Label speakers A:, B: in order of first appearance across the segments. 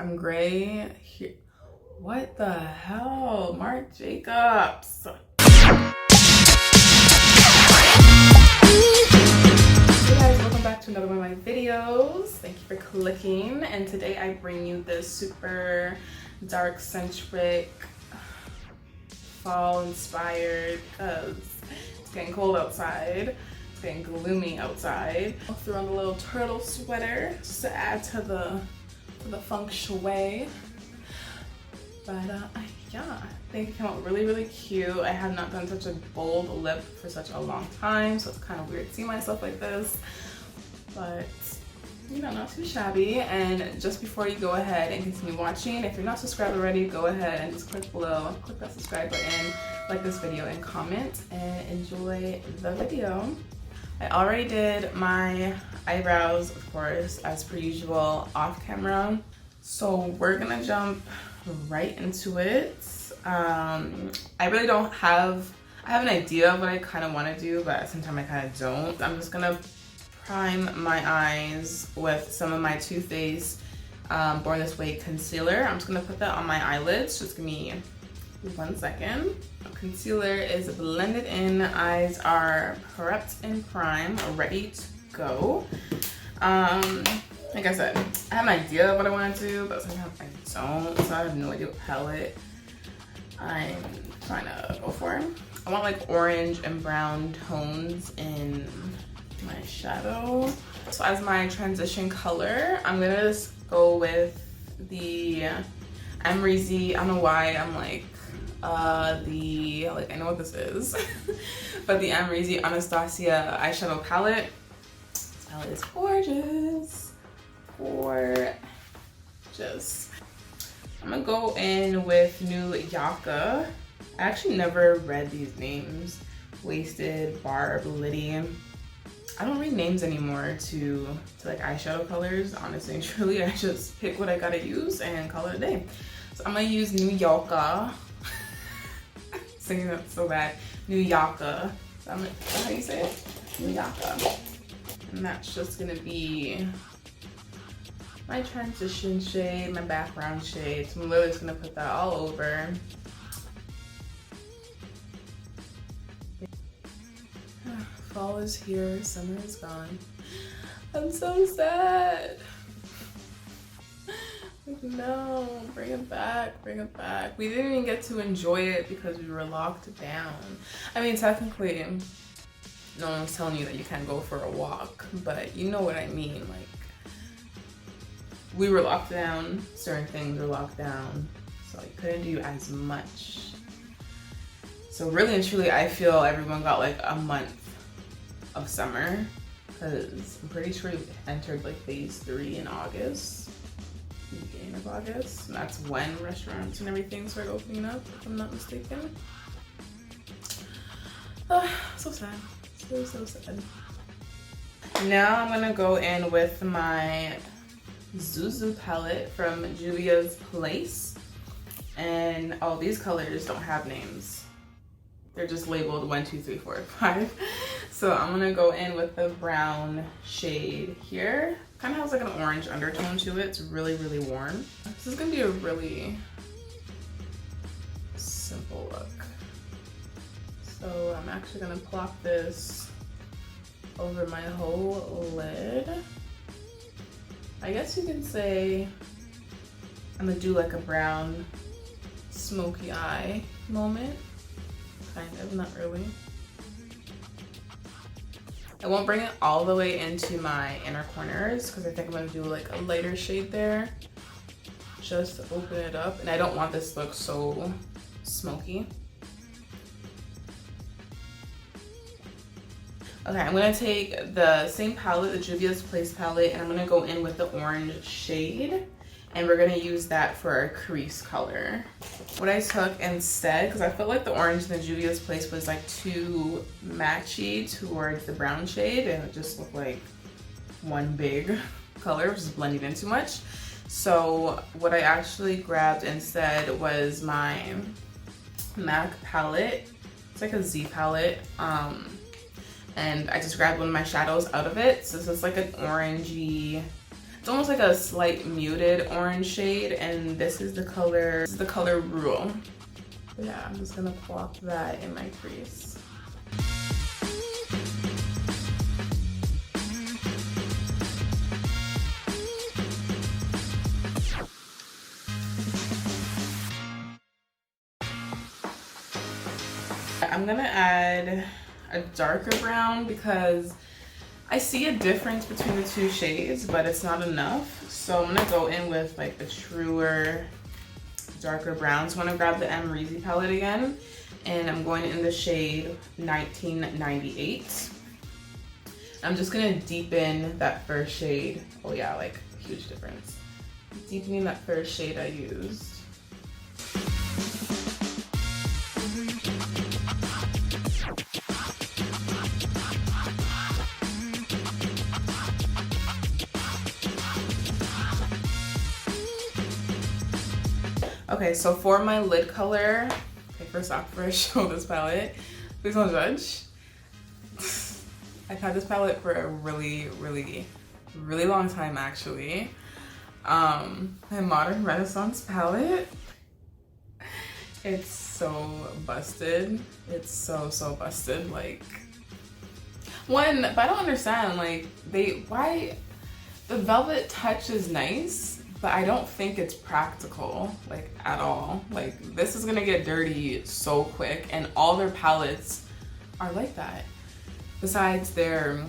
A: I'm gray here. What the hell? Marc Jacobs. Hey guys, welcome back to another one of my videos. Thank you for clicking. And today I bring you this super dark centric fall inspired because it's getting cold outside. It's getting gloomy outside. I threw on the little turtle sweater just to add to the feng shui. But yeah, I think it came out really cute. I have not done such a bold lip for such a long time, so it's kind of weird seeing myself like this. But you know, not too shabby. And just before you go ahead and continue watching, if you're not subscribed already, go ahead and just click below, click that subscribe button, like this video and comment, and enjoy the video. I already did my eyebrows, of course, as per usual, off camera. So we're gonna jump right into it. I really don't have, I have an idea of what I kind of want to do, but at the same time I kind of don't. I'm just gonna prime my eyes with some of my Too Faced Born This Way concealer. I'm just gonna put that on my eyelids. Just give me 1 second. Concealer is blended in, eyes are prepped and primed, ready to go. Like I said, I have an idea of what I want to do, but sometimes I don't, so I have no idea what palette I'm trying to go for. I want like orange and brown tones in my shadow. So as my transition color, I'm gonna just go with the Amrezy. I don't know why I'm like, I know what this is, but the Amrezy Anastasia eyeshadow palette. This palette is gorgeous. Gorgeous. I'm gonna go in with New Yaka. I actually never read these names. Wasted, Barb, Liddy. I don't read names anymore to like eyeshadow colors, honestly and truly. I just pick what I gotta use and call it a day. So I'm gonna use New Yaka. Saying that so bad. New Yaka. So is that how you say it? New Yaka. And that's just gonna be my transition shade, my background shade. So I'm literally just gonna put that all over. Fall is here, summer is gone. I'm so sad. No, bring it back, bring it back. We didn't even get to enjoy it because we were locked down. I mean, technically, no one's telling you that you can't go for a walk, but you know what I mean. Like, we were locked down, certain things were locked down, so you couldn't do as much. So really and truly, I feel everyone got like a month of summer, because I'm pretty sure we entered like phase 3 in August. Beginning of August, and that's when restaurants and everything started opening up, if I'm not mistaken. So sad, so sad. Now I'm gonna go in with my Zulu palette from Juvia's Place, and all these colors don't have names. They're just labeled 1, 2, 3, 4, 5. So I'm gonna go in with the brown shade here. Kind of has like an orange undertone to it. It's really warm. This is gonna be a really simple look. So I'm actually gonna plop this over my whole lid. I guess you can say I'm gonna do like a brown smoky eye moment. Kind of, not really. I won't bring it all the way into my inner corners because I think I'm gonna do like a lighter shade there just to open it up, and I don't want this to look so smoky. Okay, I'm gonna take the same palette, the Juvia's Place palette, and I'm gonna go in with the orange shade, and we're gonna use that for our crease color. What I took instead, because I felt like the orange in the Juvia's Place was like too matchy towards the brown shade, and it just looked like one big color, which is blending in too much. So what I actually grabbed instead was my MAC palette. It's like a Z palette. And I just grabbed one of my shadows out of it. So this is like an orangey, It's almost like a slight muted orange shade, and this is the color Rule. But yeah, I'm just gonna plop that in my crease. I'm gonna add a darker brown because I see a difference between the two shades, but it's not enough. So I'm gonna go in with like a truer, darker brown. So I'm gonna grab the Amrezy palette again, and I'm going in the shade 1998. I'm just gonna deepen that first shade. Oh yeah, like huge difference. Deepening that first shade I used. Okay, so for my lid color, okay, first off, before I show this palette, please don't judge. I've had this palette for a really long time actually. My Modern Renaissance palette, it's so busted. It's so busted. Like, one, but I don't understand, like, why the velvet touch is nice, but I don't think it's practical, like, at all. Like, this is gonna get dirty so quick, and all their palettes are like that, besides their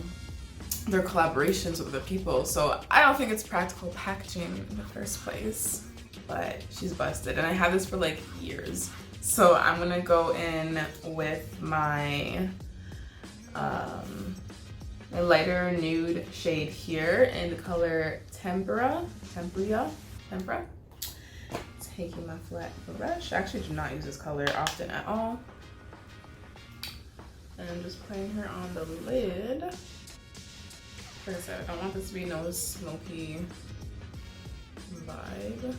A: collaborations with other people. So I don't think it's practical packaging in the first place, but she's busted. And I had this for like years. So I'm gonna go in with my my lighter nude shade here in the color Tempera. Taking my flat brush. I actually do not use this color often at all. And I'm just putting her on the lid. Like I said, I don't want this to be no smoky vibe.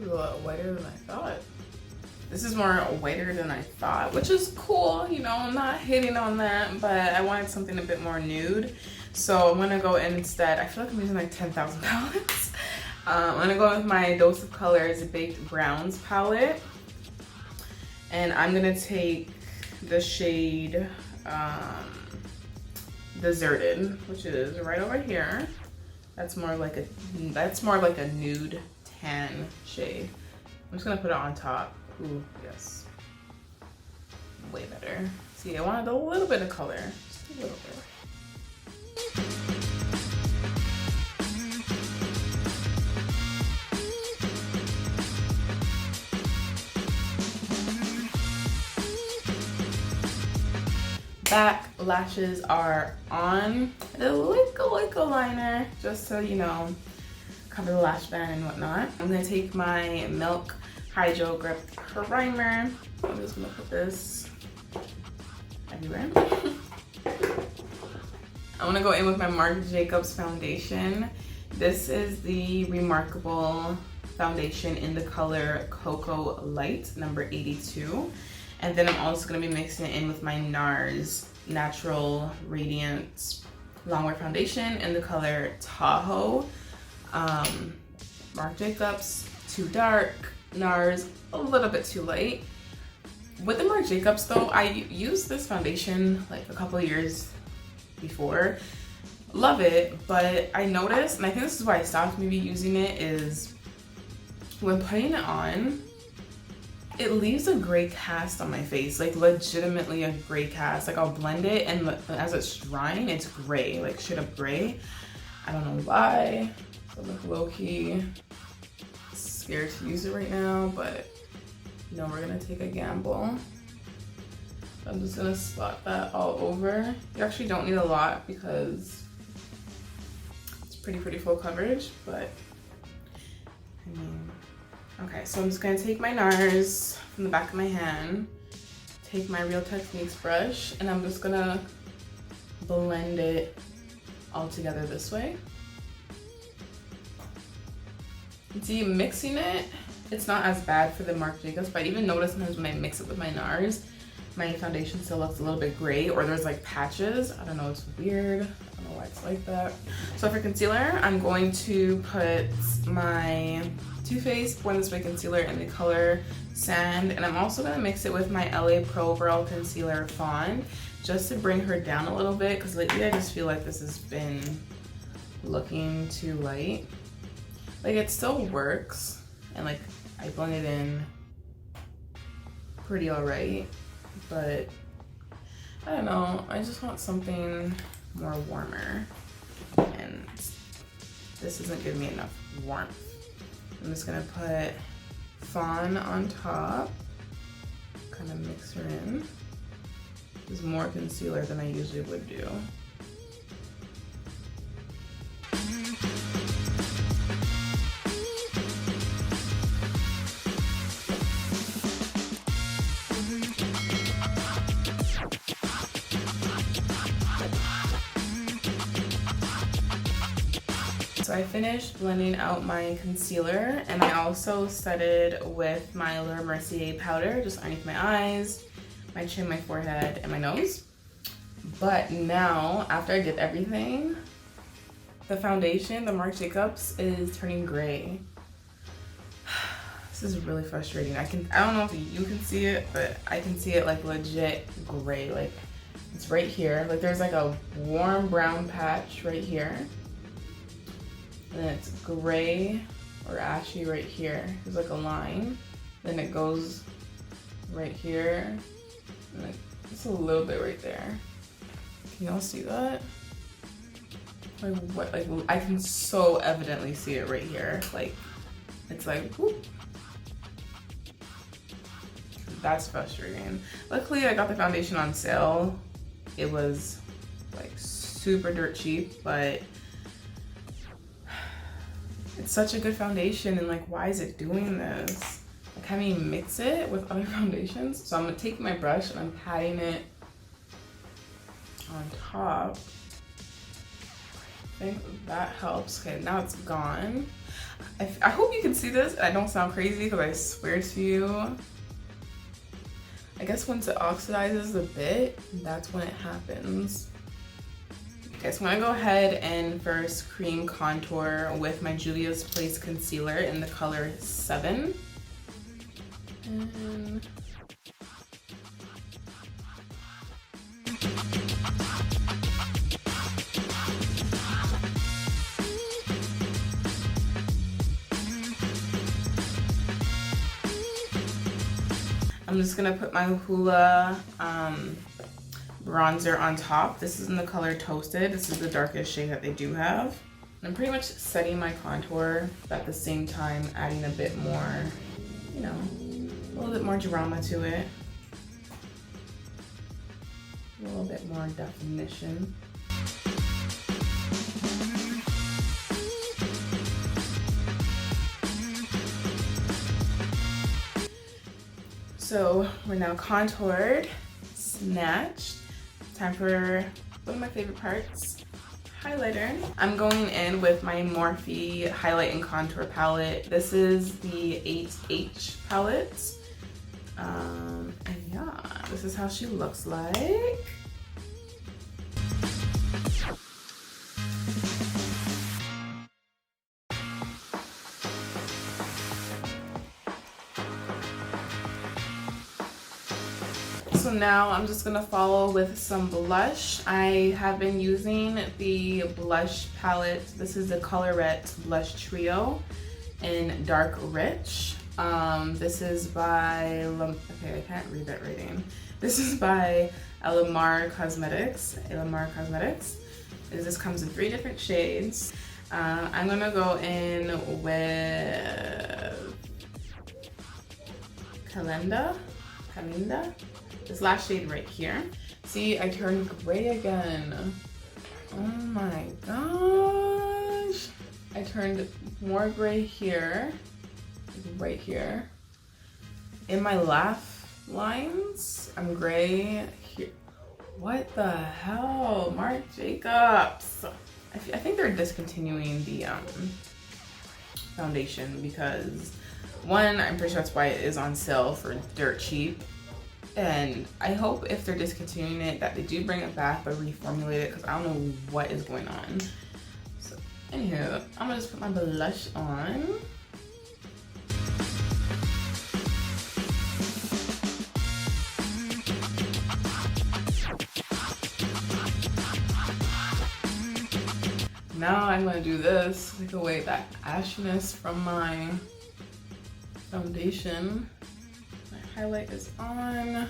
A: A lot whiter than I thought. This is more whiter than I thought, which is cool, you know, I'm not hating on that, but I wanted something a bit more nude. So I'm gonna go in instead, I feel like I'm using like 10,000 palettes. I'm gonna go with my Dose of Colors Baked Browns palette. And I'm gonna take the shade Deserted, which is right over here. That's more like a nude tan shade. I'm just gonna put it on top. Ooh, yes. Way better. See, I wanted a little bit of color. Just a little bit. Back lashes are on. The little liner, just so you know, cover the lash band and whatnot. I'm gonna take my Milk Hydro Grip Primer. I'm just gonna put this everywhere. I'm gonna go in with my Marc Jacobs foundation. This is the Remarkable foundation in the color Coco Light, number 82. And then I'm also gonna be mixing it in with my Nars Natural Radiance Longwear Foundation in the color Tahoe. Marc Jacobs, too dark. Nars, a little bit too light. With the Marc Jacobs though, I used this foundation like a couple of years before. Love it, but I noticed, and I think this is why I stopped maybe using it, is when putting it on, it leaves a gray cast on my face, like legitimately a gray cast. Like I'll blend it and as it's drying, it's gray, like straight up gray. I don't know why. So like low-key scared to use it right now, but you know, we're gonna take a gamble. I'm just gonna spot that all over. You actually don't need a lot because it's pretty full coverage, but I mean, okay, so I'm just gonna take my Nars from the back of my hand, take my Real Techniques brush, and I'm just gonna blend it all together this way. See, mixing it, it's not as bad for the Marc Jacobs, but I even notice sometimes when I mix it with my Nars, my foundation still looks a little bit gray, or there's like patches. I don't know, it's weird. I don't know why it's like that. So for concealer, I'm going to put my Too Faced Born This Way concealer in the color Sand, and I'm also gonna mix it with my LA Pro Brow Concealer Fawn, just to bring her down a little bit, because lately I just feel like this has been looking too light. Like, it still works, and like I blend it in pretty alright, but I don't know, I just want something more warmer, and this isn't giving me enough warmth. I'm just gonna put Fawn on top, kind of mix her in. This is more concealer than I usually would do. So I finished blending out my concealer, and I also studded with my Laura Mercier powder just underneath my eyes, my chin, my forehead, and my nose. But now, after I did everything, the foundation, the Marc Jacobs, is turning gray. This is really frustrating. I don't know if you can see it, but I can see it like legit gray. Like, it's right here. Like, there's like a warm brown patch right here. And then it's gray or ashy right here. There's like a line. Then it goes right here. And like, just a little bit right there. Can y'all see that? Like, what? Like, I can so evidently see it right here. Like, it's like, whoop. That's frustrating. Luckily, I got the foundation on sale. It was like super dirt cheap, but it's such a good foundation, and like, why is it doing this? Like, can we mix it with other foundations? So I'm gonna take my brush and I'm patting it on top. I think that helps. Okay, now it's gone. I hope you can see this and I don't sound crazy, because I swear to you, I guess once it oxidizes a bit, that's when it happens. Okay, so I'm gonna go ahead and first cream contour with my Juvia's Place concealer in the color 7. And I'm just gonna put my Hoola bronzer on top. This is in the color Toasted. This is the darkest shade that they do have. I'm pretty much setting my contour, but at the same time adding a bit more, you know, a little bit more drama to it. A little bit more definition. So we're now contoured, snatched. Time for one of my favorite parts, highlighter. I'm going in with my Morphe highlight and contour palette. This is the 8H palette. And yeah, this is how she looks like. So now I'm just gonna follow with some blush. I have been using the blush palette. This is the Colorette Blush Trio in Dark Rich. This is by, okay, I can't read that rating. This is by Alamar Cosmetics. This comes in 3 different shades. I'm gonna go in with Kalinda. This last shade right here. See, I turned gray again. Oh my gosh. I turned more gray here, right here. In my laugh lines, I'm gray here. What the hell, Marc Jacobs? I think they're discontinuing the foundation because, one, I'm pretty sure that's why it is on sale for dirt cheap. And I hope if they're discontinuing it that they do bring it back but reformulate it, because I don't know what is going on. So anywho, I'm gonna just put my blush on. Now I'm gonna do this, take away that ashiness from my foundation. My highlight is on,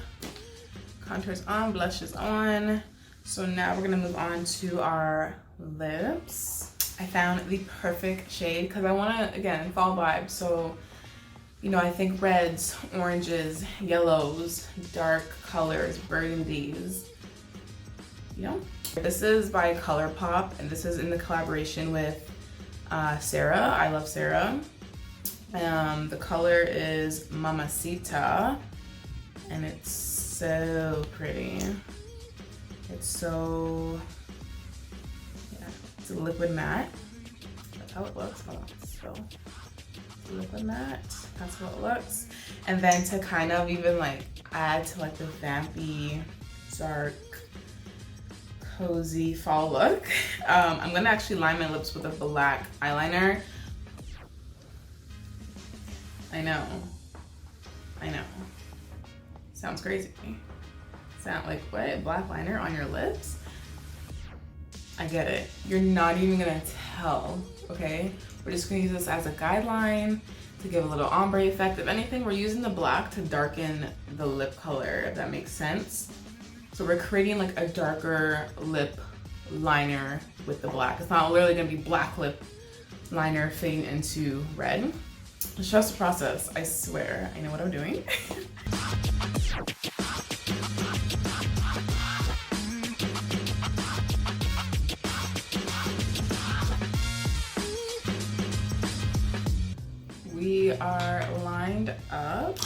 A: contour is on, blush is on. So now we're gonna move on to our lips. I found the perfect shade because I wanna, again, fall vibe. So, you know, I think reds, oranges, yellows, dark colors, burgundies, you know? This is by ColourPop, and this is in the collaboration with Sarah. I love Sarah. The color is Mamacita, and it's so pretty. It's so, yeah, it's a liquid matte. That's how it looks. Hold on, so liquid matte, that's how it looks. And then to kind of even like add to like the vampy, dark, cozy fall look, I'm gonna actually line my lips with a black eyeliner. I know. Sounds crazy. Sound like, what? Black liner on your lips? I get it. You're not even gonna tell, okay? We're just gonna use this as a guideline to give a little ombre effect. If anything, we're using the black to darken the lip color, if that makes sense. So we're creating like a darker lip liner with the black. It's not literally gonna be black lip liner fading into red. It's just a process, I swear. I know what I'm doing. We are lined up.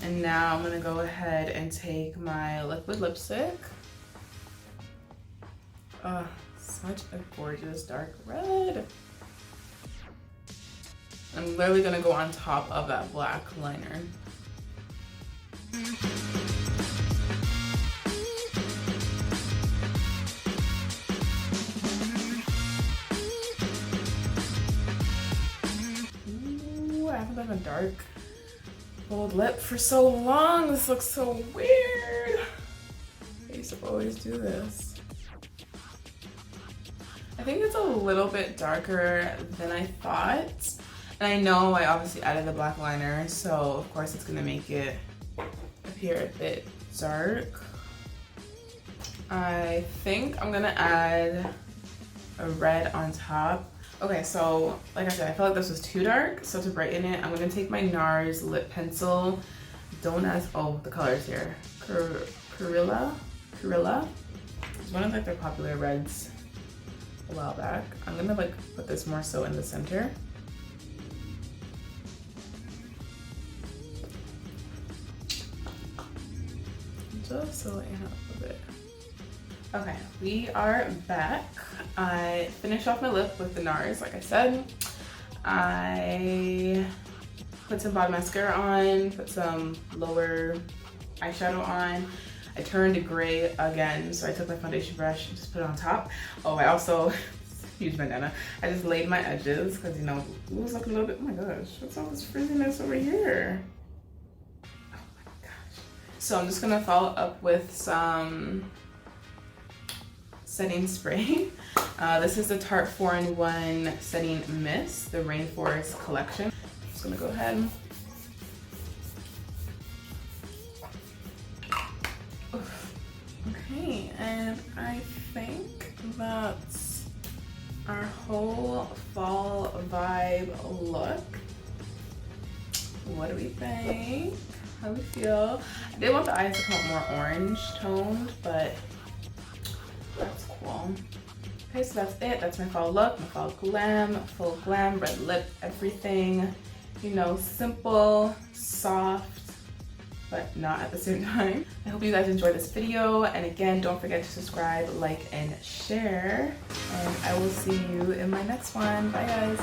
A: And now I'm gonna go ahead and take my liquid lipstick. Such a gorgeous dark red. I'm literally gonna go on top of that black liner. Ooh, I haven't done a dark bold lip for so long. This looks so weird. I used to always do this. I think it's a little bit darker than I thought. And I know I obviously added the black liner, so of course it's gonna make it appear a bit dark. I think I'm gonna add a red on top. Okay, so like I said, I felt like this was too dark, so to brighten it, I'm gonna take my Nars lip pencil. Don't ask, oh, the colors here. Kurilla? It's one of like their popular reds a while back. I'm gonna like put this more so in the center. Just to lighten up a bit. Okay, we are back. I finished off my lip with the Nars, like I said. I put some bottom mascara on, put some lower eyeshadow on. I turned gray again, so I took my foundation brush and just put it on top. Oh, I also, huge bandana, I just laid my edges because, you know, it was looking a little bit, oh my gosh, what's all this frizziness over here? Oh my gosh. So I'm just gonna follow up with some setting spray. This is the Tarte 4-in-1 Setting Mist, the Rainforest Collection. I'm just gonna go ahead. Okay, and I think that's our whole fall vibe look. What do we think? How do we feel? I did want the eyes to come out more orange toned, but that's cool. Okay, so that's it. That's my fall look, my fall glam, full glam, red lip, everything. You know, simple, soft, but not at the same time. I hope you guys enjoyed this video. And again, don't forget to subscribe, like, and share. And I will see you in my next one. Bye, guys.